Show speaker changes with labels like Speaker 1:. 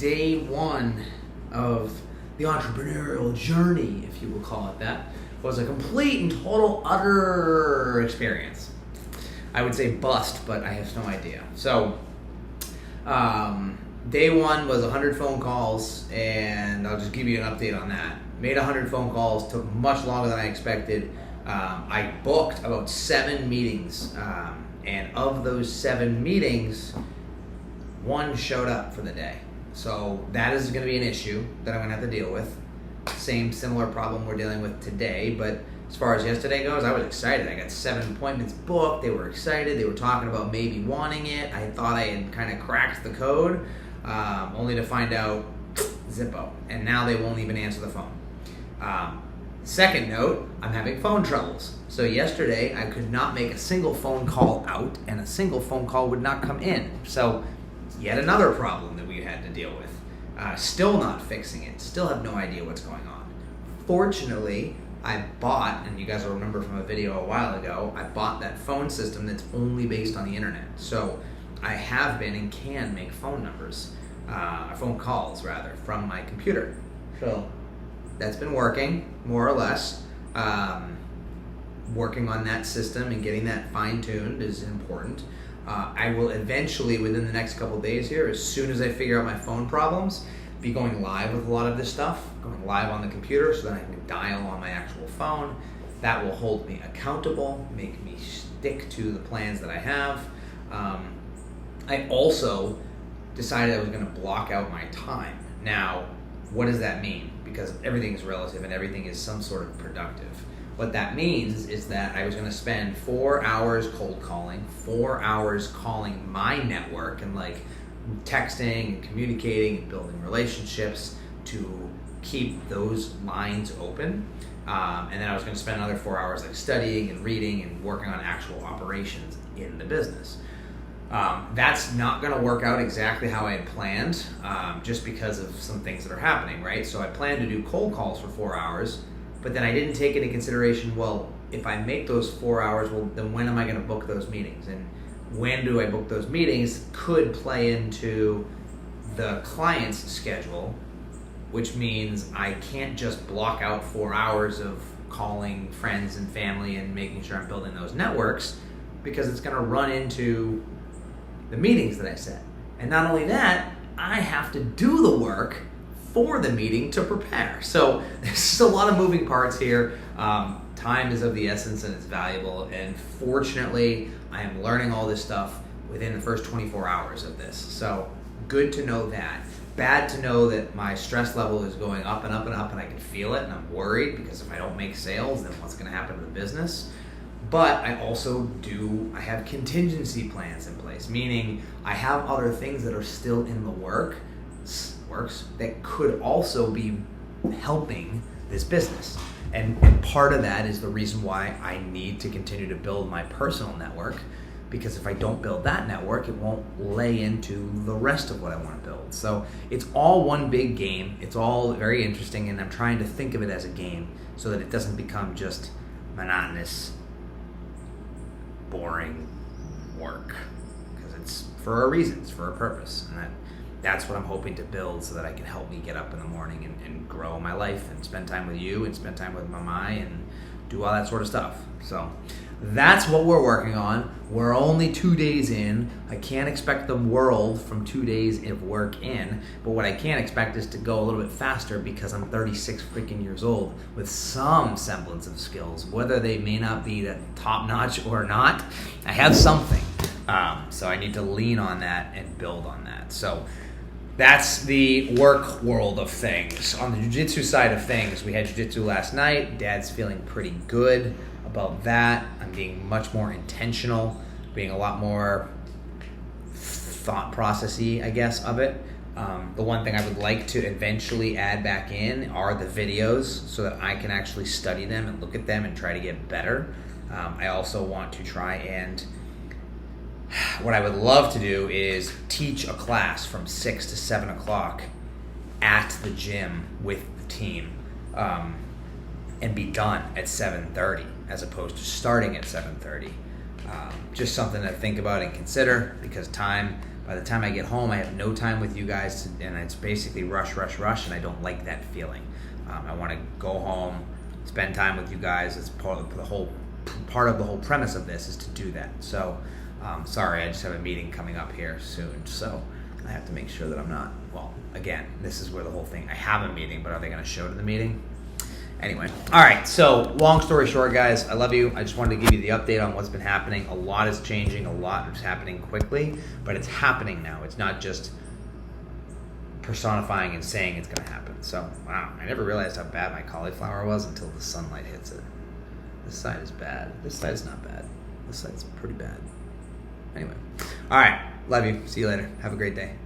Speaker 1: day one of the entrepreneurial journey, if you will call it that, was a complete and total utter experience. I would say bust, but I have no idea. So, day one was 100 phone calls, and I'll just give you an update on that. Made 100 phone calls, took much longer than I expected. I booked about 7 meetings, and of those 7 meetings, 1 showed up for the day. So that is going to be an issue that I'm going to have to deal with. Similar problem we're dealing with today, but as far as yesterday goes, I was excited. I got 7 appointments booked. They were excited. They were talking about maybe wanting it. I thought I had kind of cracked the code, only to find out Zippo, and now they won't even answer the phone. Second note, I'm having phone troubles. So yesterday, I could not make a single phone call out, and a single phone call would not come in. So yet another problem that we had to deal with. Still not fixing it. Still have no idea what's going on. Fortunately, I bought, and you guys will remember from a video a while ago, I bought that phone system that's only based on the internet. So I have been and can make phone calls from my computer. So that's been working, more or less. Working on that system and getting that fine-tuned is important. I will eventually, within the next couple days here, as soon as I figure out my phone problems, be going live with a lot of this stuff, going live on the computer so that I can dial on my actual phone. That will hold me accountable, make me stick to the plans that I have. I also decided I was going to block out my time. Now, what does that mean? Because everything is relative and everything is some sort of productive. What that means is that I was going to spend 4 hours cold calling, 4 hours calling my network and texting and communicating and building relationships to keep those lines open. And then I was going to spend another 4 hours studying and reading and working on actual operations in the business. That's not going to work out exactly how I had planned, just because of some things that are happening, right? So I planned to do cold calls for 4 hours, but then I didn't take into consideration, well, if I make those 4 hours, well, then when am I going to book those meetings? And when do I book those meetings could play into the client's schedule, which means I can't just block out 4 hours of calling friends and family and making sure I'm building those networks, because it's going to run into the meetings that I set. And not only that, I have to do the work for the meeting to prepare. So there's just a lot of moving parts here. Time is of the essence and it's valuable. And fortunately, I am learning all this stuff within the first 24 hours of this. So good to know that. Bad to know that my stress level is going up and up and up, and I can feel it, and I'm worried because if I don't make sales, then what's going to happen to the business? But I also I have contingency plans in place, meaning I have other things that are still in the works that could also be helping this business. And part of that is the reason why I need to continue to build my personal network, because if I don't build that network, it won't lay into the rest of what I want to build. So it's all one big game. It's all very interesting, and I'm trying to think of it as a game so that it doesn't become just monotonous, boring work, because it's for a reason, it's for a purpose, and that's what I'm hoping to build so that I can help me get up in the morning and grow my life and spend time with you and spend time with Mamai and do all that sort of stuff. So that's what we're working on. We're only 2 days in. I can't expect the world from 2 days of work in, but what I can expect is to go a little bit faster, because I'm 36 freaking years old with some semblance of skills. Whether they may not be that top notch or not, I have something. So I need to lean on that and build on that. So that's the work world of things. On the jiu-jitsu side of things, we had jiu-jitsu last night. Dad's feeling pretty good about that. I'm being much more intentional, being a lot more thought processy, I guess, of it. The one thing I would like to eventually add back in are the videos so that I can actually study them and look at them and try to get better. I also want to try and what I would love to do is teach a class from 6 to 7 o'clock at the gym with the team, and be done at 7:30 as opposed to starting at 7:30. Just something to think about and consider, because time By the time I get home, I have no time with you guys, and it's basically rush, and I don't like that feeling. I want to go home, spend time with you guys. It's part of the whole premise of this is to do that. So, sorry, I just have a meeting coming up here soon, so I have to make sure that I'm not. Well, again, this is where the whole thing. I have a meeting, but are they going to show to the meeting? Anyway, all right, so long story short, guys, I love you. I just wanted to give you the update on what's been happening. A lot is changing, a lot is happening quickly, but it's happening now. It's not just personifying and saying it's going to happen. So, wow, I never realized how bad my cauliflower was until the sunlight hits it. This side is bad. This side is not bad. This side's pretty bad. Anyway, all right, love you. See you later. Have a great day.